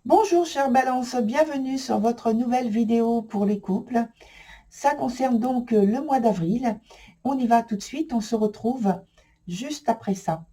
Bonjour chère Balance, bienvenue sur votre nouvelle vidéo pour les couples. Ça concerne donc le mois d'avril. On y va tout de suite, on se retrouve juste après ça.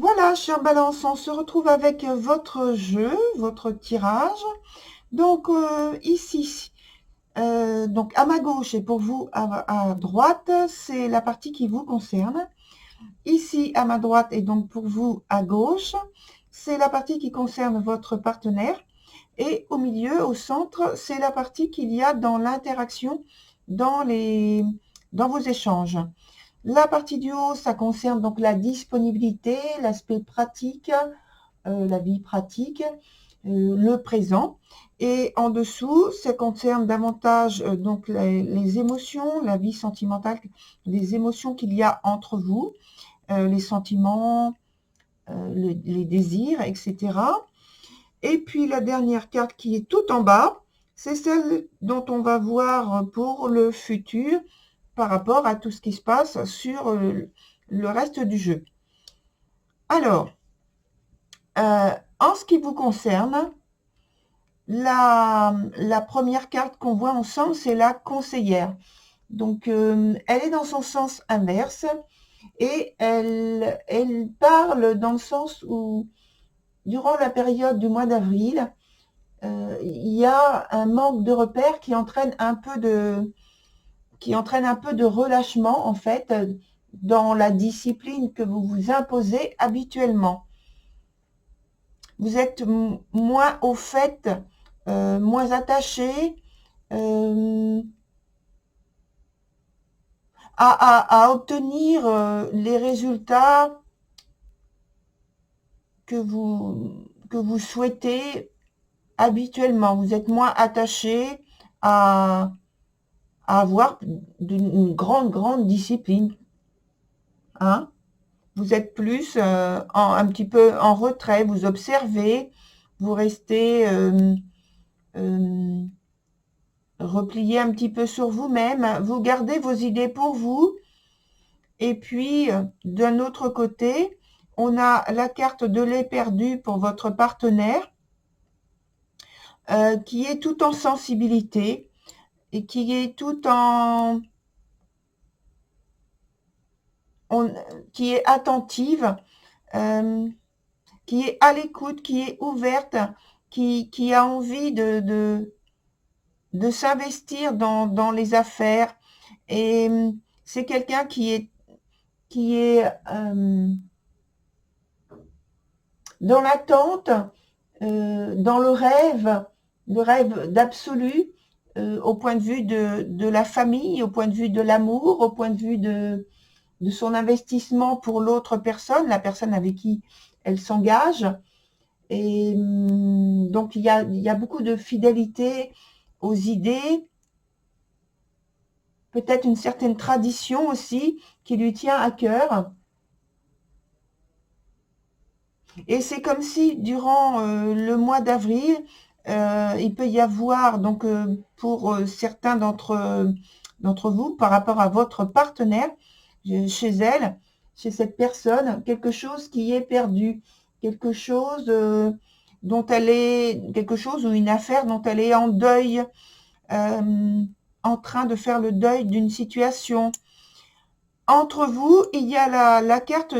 Voilà chère Balance, on se retrouve avec votre jeu, votre tirage. Donc ici, donc à ma gauche et pour vous à droite, c'est la partie qui vous concerne. Ici, à ma droite, et donc pour vous, à gauche, c'est la partie qui concerne votre partenaire. Et au milieu, au centre, c'est la partie qu'il y a dans l'interaction, dans vos échanges. La partie du haut, ça concerne donc la disponibilité, l'aspect pratique, la vie pratique, le présent. Et en dessous, ça concerne davantage donc les émotions, la vie sentimentale, les émotions qu'il y a entre vous, les sentiments, les désirs, etc. Et puis la dernière carte qui est tout en bas, c'est celle dont on va voir pour le futur par rapport à tout ce qui se passe sur le reste du jeu. Alors, en ce qui vous concerne, la première carte qu'on voit ensemble, c'est la conseillère. Donc, elle est dans son sens inverse et elle parle dans le sens où, durant la période du mois d'avril, il y a un manque de repères qui entraîne un peu de relâchement, en fait, dans la discipline que vous vous imposez habituellement. Vous êtes moins au fait, moins attaché à obtenir les résultats que vous souhaitez habituellement. Vous êtes moins attaché à avoir une grande discipline. Hein? Vous êtes plus un petit peu en retrait, vous observez, vous restez replié un petit peu sur vous-même, vous gardez vos idées pour vous. Et puis, d'un autre côté, on a la carte de l'éperdu pour votre partenaire, qui est tout en sensibilité et qui est tout qui est attentive, qui est à l'écoute, qui est ouverte, qui a envie de s'investir dans les affaires. Et c'est quelqu'un qui est dans l'attente, dans le rêve d'absolu, au point de vue de la famille, au point de vue de l'amour, au point de vue de son investissement pour l'autre personne, la personne avec qui elle s'engage. Et donc, il y a beaucoup de fidélité aux idées, peut-être une certaine tradition aussi qui lui tient à cœur. Et c'est comme si durant le mois d'avril, il peut y avoir, donc pour certains d'entre vous, par rapport à votre partenaire, chez elle, chez cette personne, quelque chose qui est perdu, quelque chose quelque chose ou une affaire dont elle est en deuil, en train de faire le deuil d'une situation. Entre vous, il y a la carte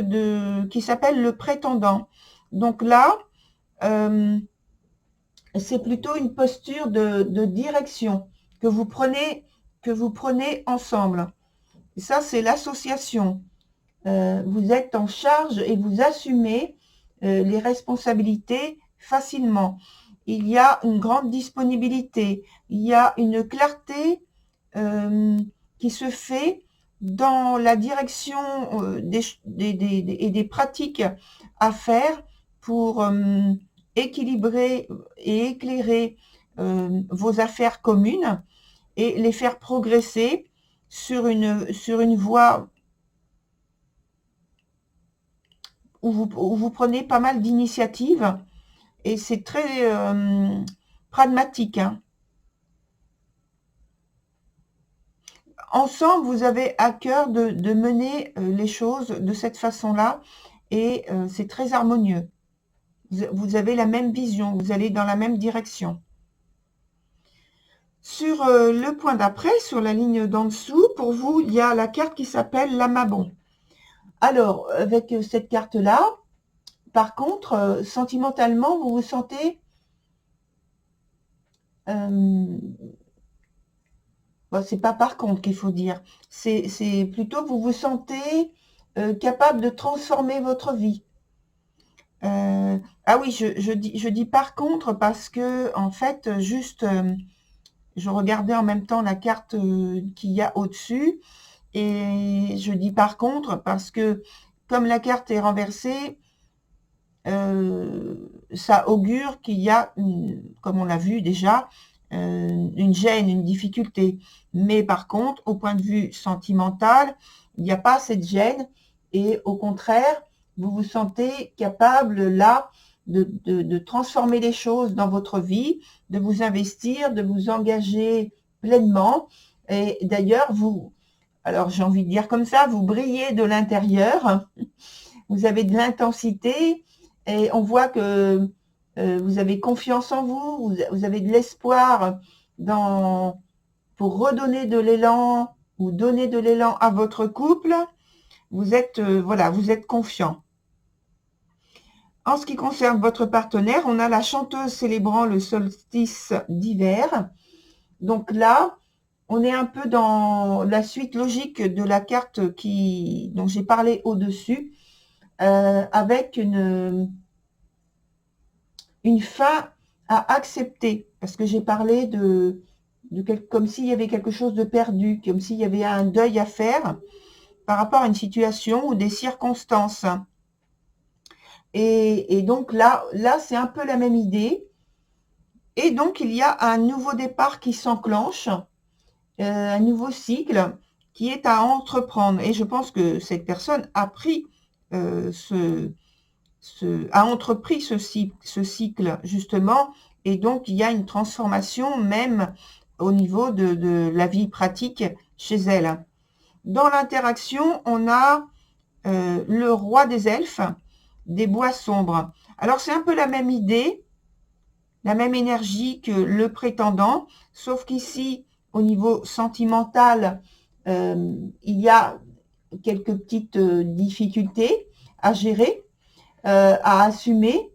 qui s'appelle le prétendant. Donc là, c'est plutôt une posture de direction que vous prenez ensemble. Et ça, c'est l'association. Vous êtes en charge et vous assumez les responsabilités facilement. Il y a une grande disponibilité, il y a une clarté qui se fait dans la direction des pratiques à faire pour équilibrer et éclairer vos affaires communes et les faire progresser sur une voie où vous prenez pas mal d'initiatives et c'est très pragmatique, hein. Ensemble, vous avez à cœur de mener les choses de cette façon-là et c'est très harmonieux. Vous avez la même vision, vous allez dans la même direction. Sur le point d'après, sur la ligne d'en dessous, pour vous, il y a la carte qui s'appelle l'Amabon. Alors, avec cette carte-là, par contre, sentimentalement, vous vous sentez bon, c'est pas par contre qu'il faut dire, c'est plutôt vous vous sentez capable de transformer votre vie. Ah oui, je dis par contre parce que en fait, juste, je regardais en même temps la carte qu'il y a au-dessus et je dis par contre parce que comme la carte est renversée, ça augure qu'il y a, comme on l'a vu déjà, une gêne, une difficulté. Mais par contre, au point de vue sentimental, il n'y a pas cette gêne et au contraire, vous vous sentez capable là de transformer les choses dans votre vie, de vous investir, de vous engager pleinement. Et d'ailleurs, alors j'ai envie de dire comme ça, vous brillez de l'intérieur, vous avez de l'intensité et on voit que vous avez confiance en vous, vous avez de l'espoir pour redonner de l'élan ou donner de l'élan à votre couple. Vous êtes, voilà, vous êtes confiant. En ce qui concerne votre partenaire, on a la chanteuse célébrant le solstice d'hiver. Donc là, on est un peu dans la suite logique de la carte dont j'ai parlé au-dessus, avec une fin à accepter, parce que j'ai parlé comme s'il y avait quelque chose de perdu, comme s'il y avait un deuil à faire par rapport à une situation ou des circonstances. Et donc là c'est un peu la même idée. Et donc, il y a un nouveau départ qui s'enclenche, un nouveau cycle qui est à entreprendre. Et je pense que cette personne a pris a entrepris ce cycle, justement, et donc il y a une transformation même au niveau de la vie pratique chez elle. Dans l'interaction, on a le roi des elfes, des bois sombres. Alors c'est un peu la même idée, la même énergie que le prétendant, sauf qu'ici, au niveau sentimental, il y a quelques petites difficultés à gérer, à assumer,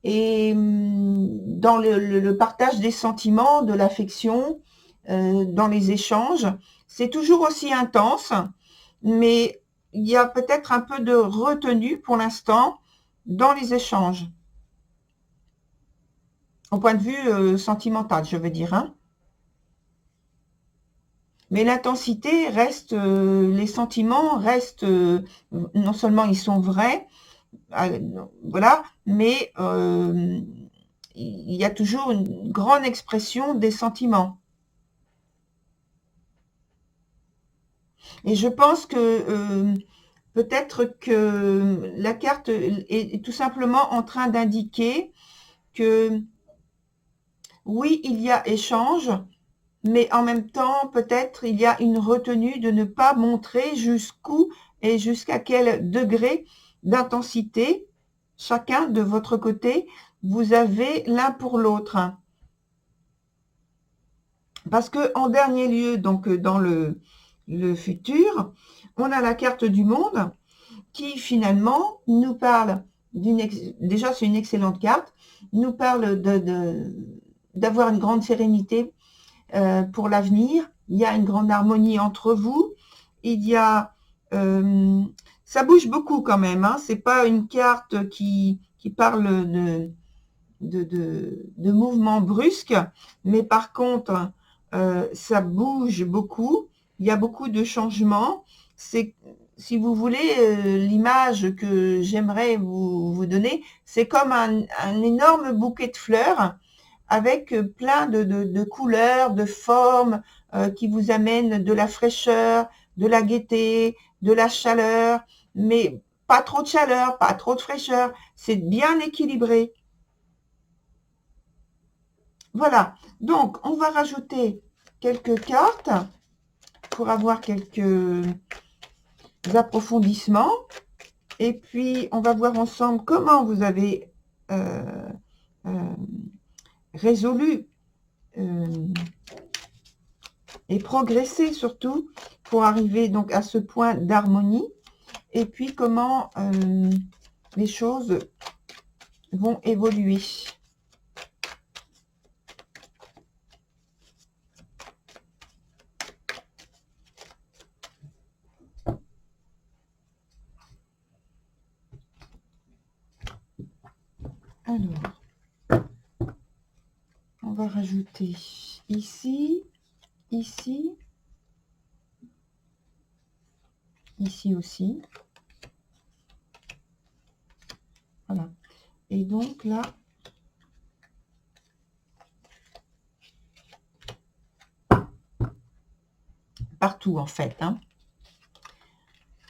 et dans le partage des sentiments, de l'affection, dans les échanges, c'est toujours aussi intense, mais il y a peut-être un peu de retenue pour l'instant dans les échanges. Au point de vue sentimental, je veux dire, hein. Mais l'intensité reste, les sentiments restent, non seulement ils sont vrais, voilà, mais il y a toujours une grande expression des sentiments. Et je pense que peut-être que la carte est tout simplement en train d'indiquer que oui, il y a échange, mais en même temps, peut-être il y a une retenue de ne pas montrer jusqu'où et jusqu'à quel degré d'intensité, chacun de votre côté, vous avez l'un pour l'autre. Parce que en dernier lieu, donc dans le futur, on a la carte du monde qui finalement nous parle déjà c'est une excellente carte, nous parle d'avoir une grande sérénité pour l'avenir. Il y a une grande harmonie entre vous. Il y a ça bouge beaucoup quand même, hein. C'est pas une carte qui parle de mouvements brusques, mais par contre ça bouge beaucoup. Il y a beaucoup de changements. C'est, si vous voulez, l'image que j'aimerais vous donner, c'est comme un énorme bouquet de fleurs avec plein de couleurs, de formes qui vous amènent de la fraîcheur, de la gaieté, de la chaleur, mais pas trop de chaleur, pas trop de fraîcheur. C'est bien équilibré. Voilà. Donc, on va rajouter quelques cartes pour avoir quelques approfondissements. Et puis, on va voir ensemble comment vous avez résolu et progressé surtout pour arriver donc à ce point d'harmonie. Et puis, comment les choses vont évoluer. Alors, on va rajouter ici, ici, ici aussi. Voilà. Et donc là, partout en fait, hein.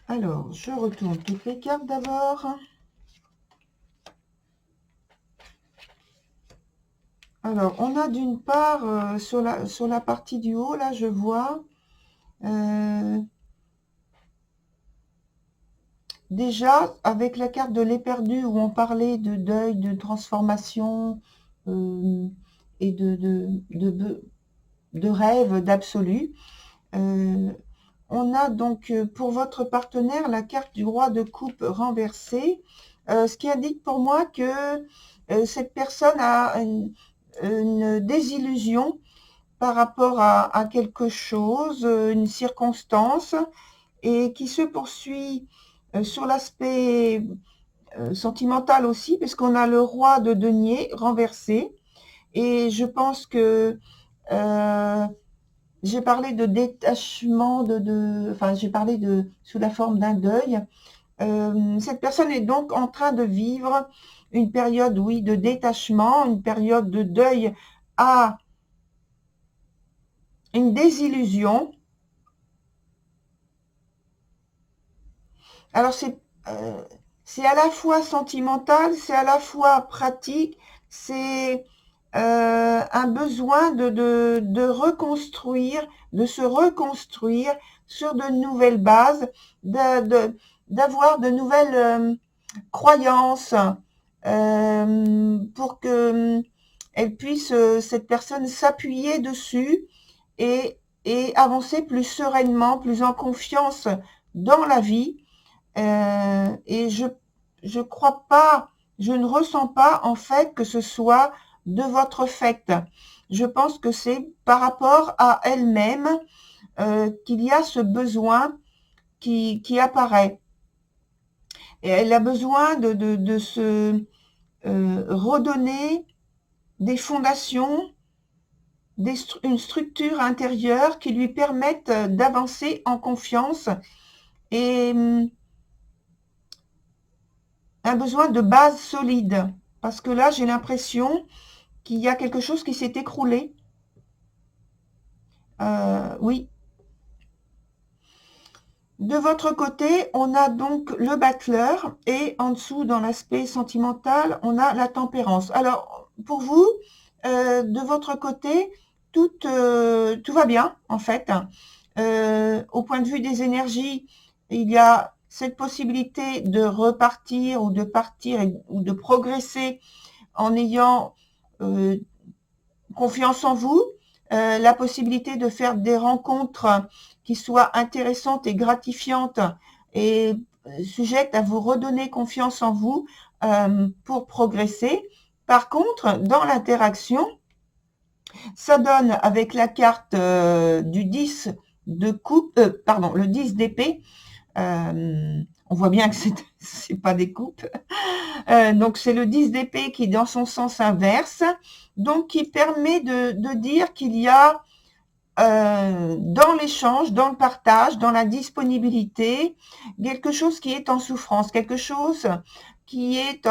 Alors, je retourne toutes les cartes d'abord. Alors, on a d'une part, sur la partie du haut, là, je vois, déjà, avec la carte de l'éperdu, où on parlait de deuil, de transformation, et de rêve, d'absolu, on a donc, pour votre partenaire, la carte du roi de coupe renversé, ce qui indique pour moi que cette personne a une désillusion par rapport à quelque chose, une circonstance, et qui se poursuit sur l'aspect sentimental aussi, puisqu'on a le roi de denier renversé, et je pense que j'ai parlé de détachement, enfin j'ai parlé sous la forme d'un deuil. Cette personne est donc en train de vivre une période, oui, de détachement, une période de deuil à une désillusion. Alors c'est à la fois sentimental, c'est à la fois pratique, c'est un besoin de reconstruire, de se reconstruire sur de nouvelles bases, d'avoir de nouvelles croyances pour que elle puisse, cette personne, s'appuyer dessus et avancer plus sereinement, plus en confiance dans la vie. Et je crois pas, je ne ressens pas en fait que ce soit de votre fait. Je pense que c'est par rapport à elle-même qu'il y a ce besoin qui apparaît. Et elle a besoin de se redonner des fondations, une structure intérieure qui lui permettent d'avancer en confiance et un besoin de base solide. Parce que là, j'ai l'impression qu'il y a quelque chose qui s'est écroulé. Oui. De votre côté, on a donc le battleur et en dessous, dans l'aspect sentimental, on a la tempérance. Alors, pour vous, de votre côté, tout va bien, en fait. Au point de vue des énergies, il y a cette possibilité de repartir ou de partir ou de progresser en ayant confiance en vous, la possibilité de faire des rencontres qui soient intéressantes et gratifiantes et sujettes à vous redonner confiance en vous pour progresser. Par contre, dans l'interaction, ça donne avec la carte du 10 de coupe, pardon, le 10 d'épée. On voit bien que c'est pas des coupes. Donc c'est le 10 d'épée qui est dans son sens inverse, donc qui permet de dire qu'il y a dans l'échange, dans le partage, dans la disponibilité, quelque chose qui est en souffrance, quelque chose qui est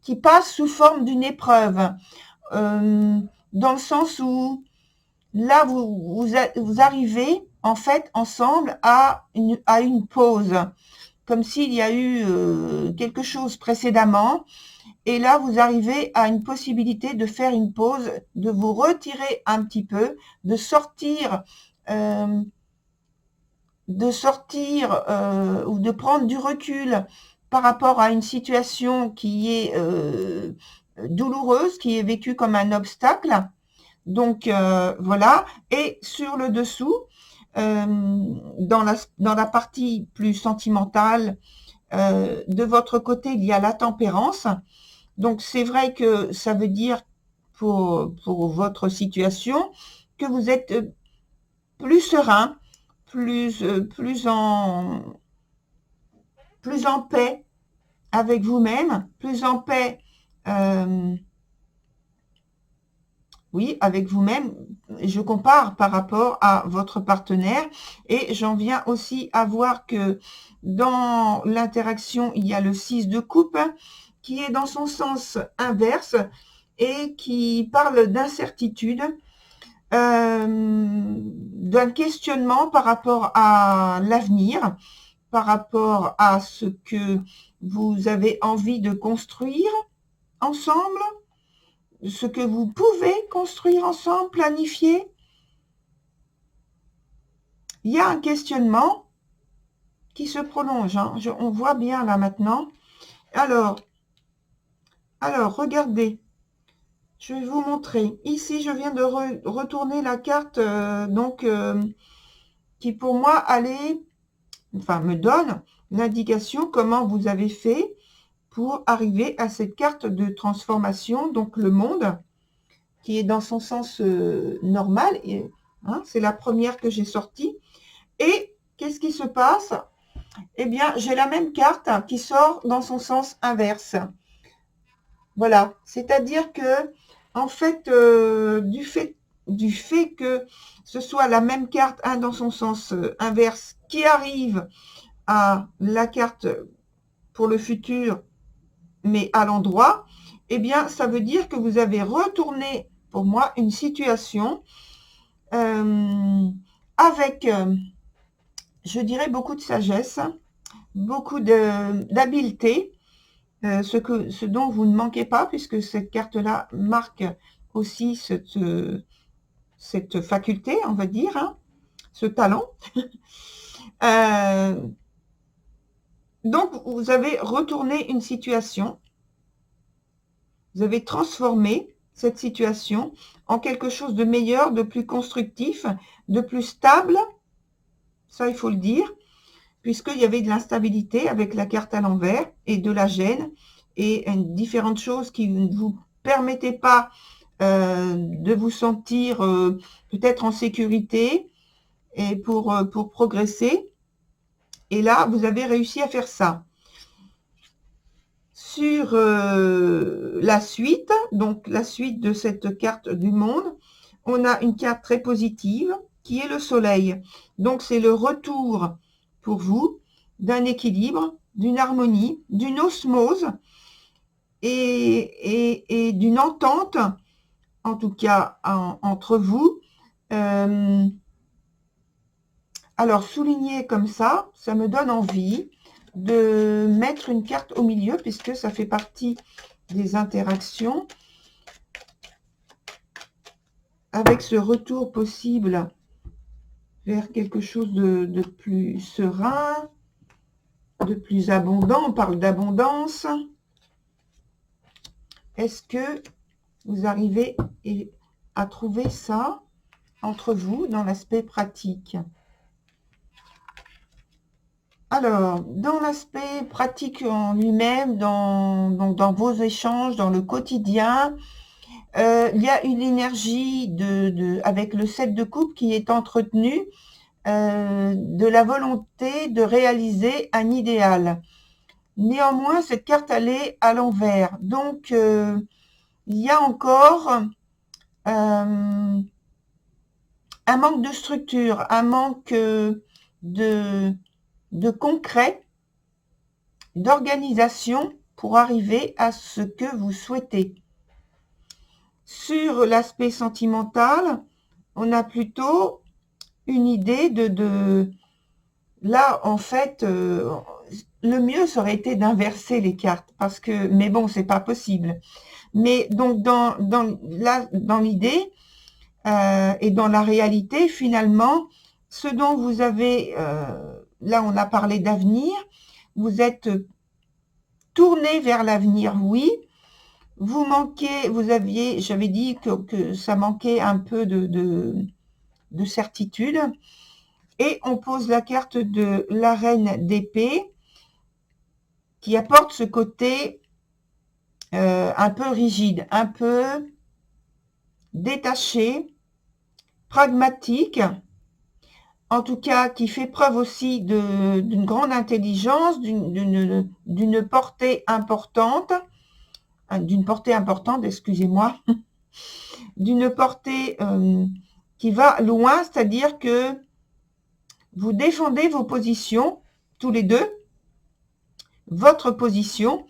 qui passe sous forme d'une épreuve, dans le sens où là vous arrivez en fait ensemble à une pause, comme s'il y a eu quelque chose précédemment. Et là, vous arrivez à une possibilité de faire une pause, de vous retirer un petit peu, de sortir ou de prendre du recul par rapport à une situation qui est douloureuse, qui est vécue comme un obstacle. Donc voilà. Et sur le dessous, dans la partie plus sentimentale, de votre côté, il y a la tempérance. Donc c'est vrai que ça veut dire pour votre situation que vous êtes plus serein, plus en paix avec vous-même, plus en paix, oui, avec vous-même. Je compare par rapport à votre partenaire et j'en viens aussi à voir que dans l'interaction, il y a le 6 de coupe qui est dans son sens inverse et qui parle d'incertitude, d'un questionnement par rapport à l'avenir, par rapport à ce que vous avez envie de construire ensemble, ce que vous pouvez construire ensemble, planifier. Il y a un questionnement qui se prolonge, hein. On voit bien là maintenant. Alors, regardez, je vais vous montrer. Ici, je viens de retourner la carte qui pour moi me donne l'indication comment vous avez fait pour arriver à cette carte de transformation, donc le monde, qui est dans son sens normal. Hein, c'est la première que j'ai sortie. Et qu'est-ce qui se passe? Eh bien, j'ai la même carte qui sort dans son sens inverse. Voilà, c'est-à-dire que, en fait, du fait que ce soit la même carte, dans son sens inverse, qui arrive à la carte pour le futur, mais à l'endroit, eh bien, ça veut dire que vous avez retourné, pour moi, une situation avec, je dirais, beaucoup de sagesse, beaucoup d'habileté, ce dont vous ne manquez pas, puisque cette carte-là marque aussi cette faculté, on va dire, hein, ce talent. Donc, vous avez retourné une situation, vous avez transformé cette situation en quelque chose de meilleur, de plus constructif, de plus stable, ça il faut le dire, puisqu'il y avait de l'instabilité avec la carte à l'envers et de la gêne et différentes choses qui ne vous permettaient pas de vous sentir peut-être en sécurité et pour progresser. Et là, vous avez réussi à faire ça. Sur la suite, donc la suite de cette carte du monde, on a une carte très positive qui est le soleil. Donc c'est le retour pour vous d'un équilibre, d'une harmonie, d'une osmose et d'une entente, en tout cas entre vous. Alors souligner comme ça me donne envie de mettre une carte au milieu puisque ça fait partie des interactions avec ce retour possible vers quelque chose de plus serein, de plus abondant. On parle d'abondance. Est-ce que vous arrivez à trouver ça entre vous dans l'aspect pratique. Alors, dans l'aspect pratique en lui-même, dans vos échanges, dans le quotidien, il y a une énergie avec le 7 de coupe qui est entretenue, de la volonté de réaliser un idéal. Néanmoins, cette carte, elle est à l'envers. Donc, il y a encore un manque de structure, un manque de concret, d'organisation pour arriver à ce que vous souhaitez. Sur l'aspect sentimental, on a plutôt une idée là, en fait, le mieux, ça aurait été d'inverser les cartes, parce que, mais bon, c'est pas possible. Mais donc, dans l'idée et dans la réalité, finalement, ce dont vous avez, là, on a parlé d'avenir, vous êtes tourné vers l'avenir, oui. Vous manquez, j'avais dit que ça manquait un peu de certitude. Et on pose la carte de la reine d'épée qui apporte ce côté un peu rigide, un peu détaché, pragmatique, en tout cas qui fait preuve aussi d'une grande intelligence, d'une portée importante, excusez-moi, d'une portée qui va loin, c'est-à-dire que vous défendez vos positions, tous les deux, votre position,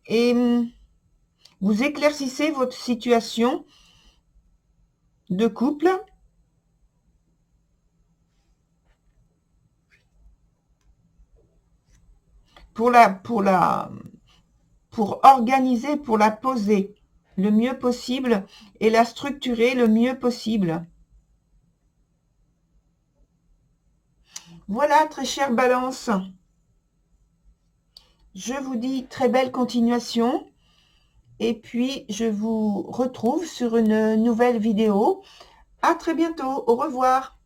et vous éclaircissez votre situation de couple. Pour organiser, pour la poser le mieux possible et la structurer le mieux possible. Voilà, très chère Balance. Je vous dis très belle continuation. Et puis, je vous retrouve sur une nouvelle vidéo. À très bientôt. Au revoir.